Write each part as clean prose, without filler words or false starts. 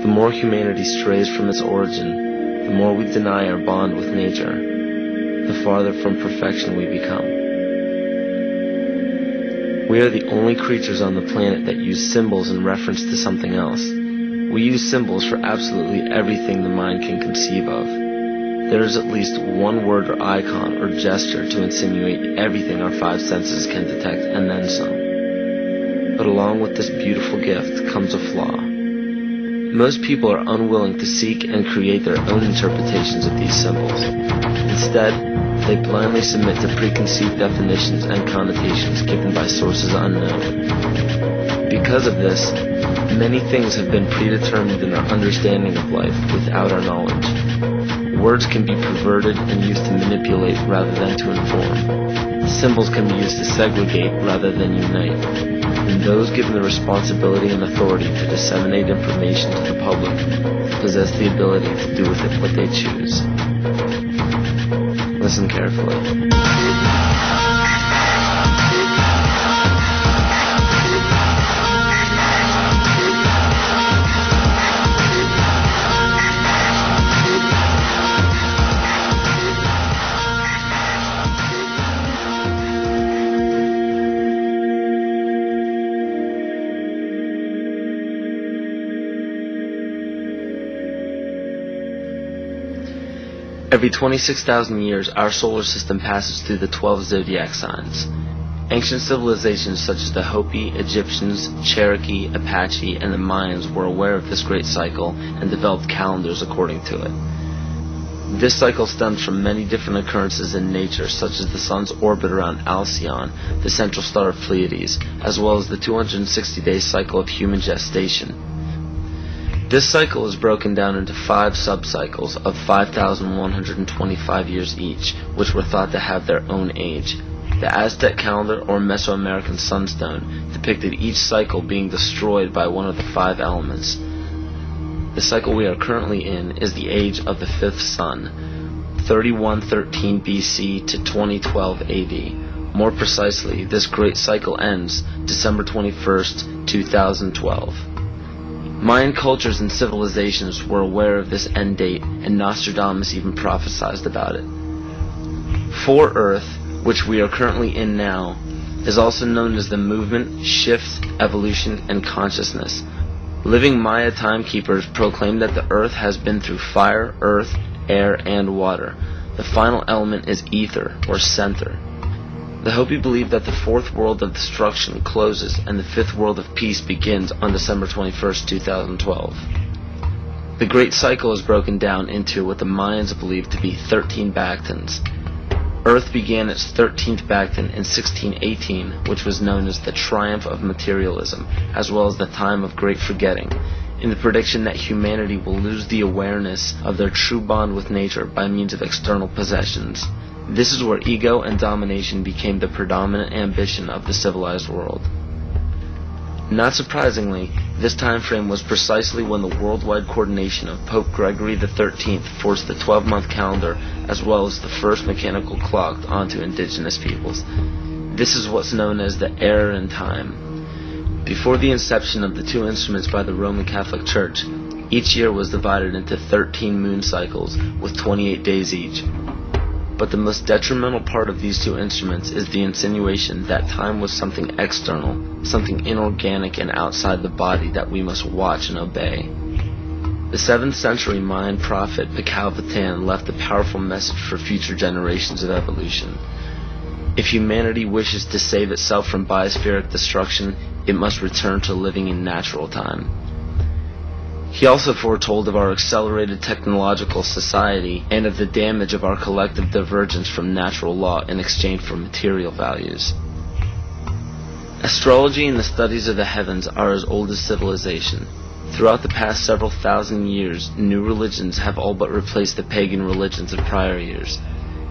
The more humanity strays from its origin, the more we deny our bond with nature, the farther from perfection we become. We are the only creatures on the planet that use symbols in reference to something else. We use symbols for absolutely everything the mind can conceive of. There is at least one word or icon or gesture to insinuate everything our five senses can detect, and then some. But along with this beautiful gift comes a flaw. Most people are unwilling to seek and create their own interpretations of these symbols. Instead, they blindly submit to preconceived definitions and connotations given by sources unknown. Because of this, many things have been predetermined in our understanding of life without our knowledge. Words can be perverted and used to manipulate rather than to inform. Symbols can be used to segregate rather than unite. And those given the responsibility and authority to disseminate information to the public possess the ability to do with it what they choose. Listen carefully. Every 26,000 years, our solar system passes through the 12 zodiac signs. Ancient civilizations such as the Hopi, Egyptians, Cherokee, Apache, and the Mayans were aware of this great cycle and developed calendars according to it. This cycle stems from many different occurrences in nature, such as the sun's orbit around Alcyone, the central star of Pleiades, as well as the 260-day cycle of human gestation. This cycle is broken down into 5 subcycles of 5,125 years each, which were thought to have their own age. The Aztec calendar, or Mesoamerican sunstone, depicted each cycle being destroyed by one of the 5 elements. The cycle we are currently in is the age of the 5th sun, 3113 BC to 2012 AD. More precisely, this great cycle ends December 21st, 2012. Mayan cultures and civilizations were aware of this end date, and Nostradamus even prophesied about it. For Earth, which we are currently in now, is also known as the movement, shift, evolution, and consciousness. Living Maya timekeepers proclaim that the Earth has been through fire, earth, air, and water. The final element is ether, or center. The Hopi believe that the 4th world of destruction closes and the 5th world of peace begins on December 21st, 2012. The Great Cycle is broken down into what the Mayans believe to be 13 Bactans. Earth began its 13th Bactan in 1618, which was known as the Triumph of Materialism, as well as the Time of Great Forgetting, in the prediction that humanity will lose the awareness of their true bond with nature by means of external possessions. This is where ego and domination became the predominant ambition of the civilized world. Not surprisingly, this time frame was precisely when the worldwide coordination of Pope Gregory XIII forced the 12-month calendar as well as the first mechanical clock onto indigenous peoples. This is what's known as the error in time. Before the inception of the 2 instruments by the Roman Catholic Church, each year was divided into 13 moon cycles with 28 days each. But the most detrimental part of these 2 instruments is the insinuation that time was something external, something inorganic and outside the body that we must watch and obey. The 7th century Mayan prophet Pacalvatan left a powerful message for future generations of evolution. If humanity wishes to save itself from biospheric destruction, it must return to living in natural time. He also foretold of our accelerated technological society and of the damage of our collective divergence from natural law in exchange for material values. Astrology and the studies of the heavens are as old as civilization. Throughout the past several thousand years, new religions have all but replaced the pagan religions of prior years.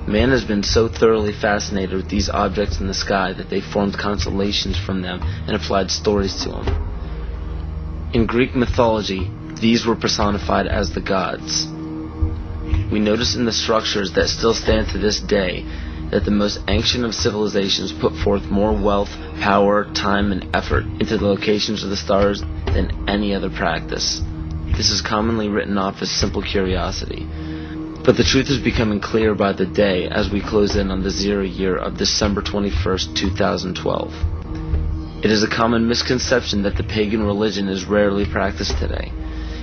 Man has been so thoroughly fascinated with these objects in the sky that they formed constellations from them and applied stories to them. In Greek mythology, these were personified as the gods. We notice in the structures that still stand to this day that the most ancient of civilizations put forth more wealth, power, time, and effort into the locations of the stars than any other practice. This is commonly written off as simple curiosity. But the truth is becoming clear by the day as we close in on the 0 year of December 21st, 2012. It is a common misconception that the pagan religion is rarely practiced today.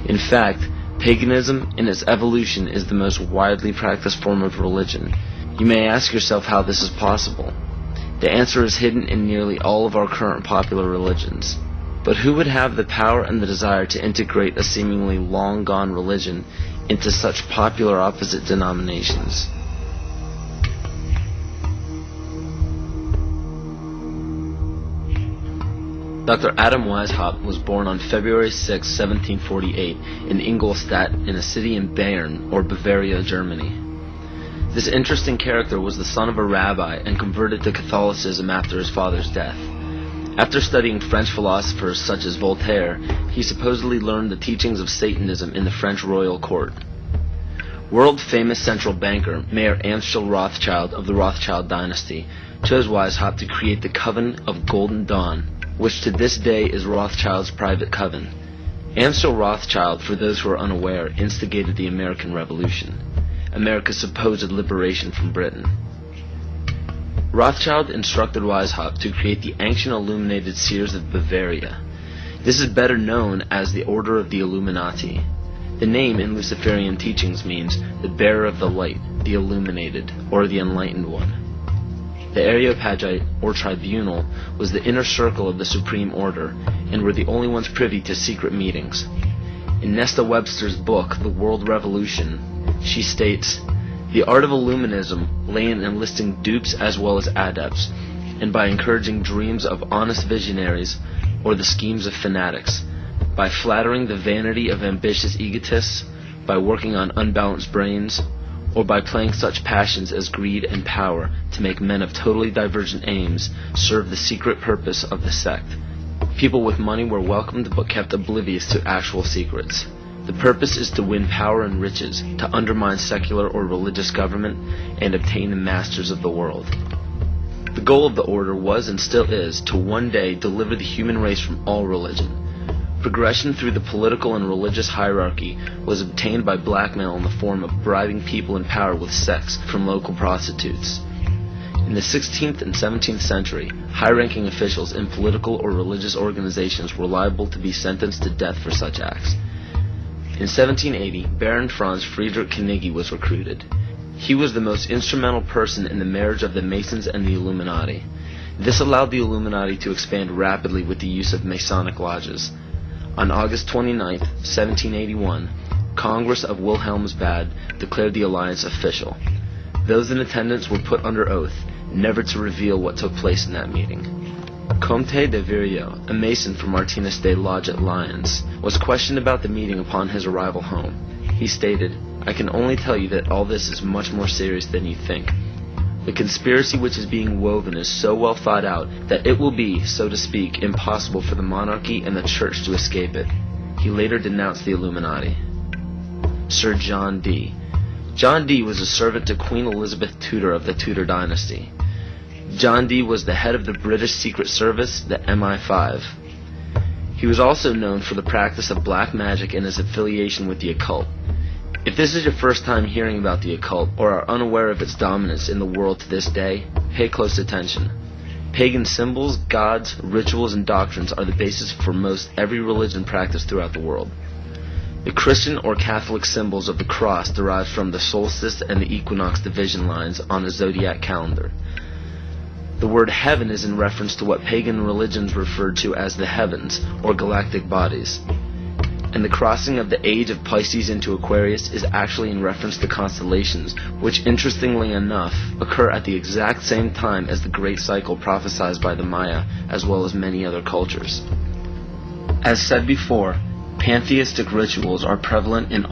In fact, paganism in its evolution is the most widely practiced form of religion. You may ask yourself how this is possible. The answer is hidden in nearly all of our current popular religions. But who would have the power and the desire to integrate a seemingly long-gone religion into such popular opposite denominations? Dr. Adam Weishaupt was born on February 6, 1748, in Ingolstadt, in a city in Bayern, or Bavaria, Germany. This interesting character was the son of a rabbi and converted to Catholicism after his father's death. After studying French philosophers such as Voltaire, he supposedly learned the teachings of Satanism in the French royal court. World-famous central banker Mayer Amschel Rothschild of the Rothschild dynasty chose Weishaupt to create the Coven of Golden Dawn, which to this day is Rothschild's private coven. Amschel Rothschild, for those who are unaware, instigated the American Revolution, America's supposed liberation from Britain. Rothschild instructed Weishaupt to create the Ancient Illuminated Seers of Bavaria. This is better known as the Order of the Illuminati. The name in Luciferian teachings means the bearer of the light, the illuminated, or the enlightened one. The Areopagite, or tribunal, was the inner circle of the Supreme Order, and were the only ones privy to secret meetings. In Nesta Webster's book, The World Revolution, she states, "The art of Illuminism lay in enlisting dupes as well as adepts, and by encouraging dreams of honest visionaries or the schemes of fanatics, by flattering the vanity of ambitious egotists, by working on unbalanced brains, or by playing such passions as greed and power to make men of totally divergent aims serve the secret purpose of the sect. People with money were welcomed but kept oblivious to actual secrets. The purpose is to win power and riches, to undermine secular or religious government, and obtain the masters of the world." The goal of the order was and still is to one day deliver the human race from all religion. Progression through the political and religious hierarchy was obtained by blackmail in the form of bribing people in power with sex from local prostitutes. In the 16th and 17th century, high-ranking officials in political or religious organizations were liable to be sentenced to death for such acts. In 1780, Baron Franz Friedrich Knigge was recruited. He was the most instrumental person in the marriage of the Masons and the Illuminati. This allowed the Illuminati to expand rapidly with the use of Masonic lodges. On August 29, 1781, Congress of Wilhelmsbad declared the alliance official. Those in attendance were put under oath, never to reveal what took place in that meeting. Comte de Virieu, a Mason from Martinez de Lodge at Lyons, was questioned about the meeting upon his arrival home. He stated, "I can only tell you that all this is much more serious than you think. The conspiracy which is being woven is so well thought out that it will be, so to speak, impossible for the monarchy and the church to escape it." He later denounced the Illuminati. Sir John Dee. John Dee was a servant to Queen Elizabeth Tudor of the Tudor dynasty. John Dee was the head of the British Secret Service, the MI5. He was also known for the practice of black magic and his affiliation with the occult. If this is your first time hearing about the occult, or are unaware of its dominance in the world to this day, pay close attention. Pagan symbols, gods, rituals, and doctrines are the basis for most every religion practiced throughout the world. The Christian or Catholic symbols of the cross derive from the solstice and the equinox division lines on a zodiac calendar. The word heaven is in reference to what pagan religions referred to as the heavens, or galactic bodies. And the crossing of the age of Pisces into Aquarius is actually in reference to constellations, which interestingly enough occur at the exact same time as the great cycle prophesied by the Maya, as well as many other cultures. As said before, pantheistic rituals are prevalent in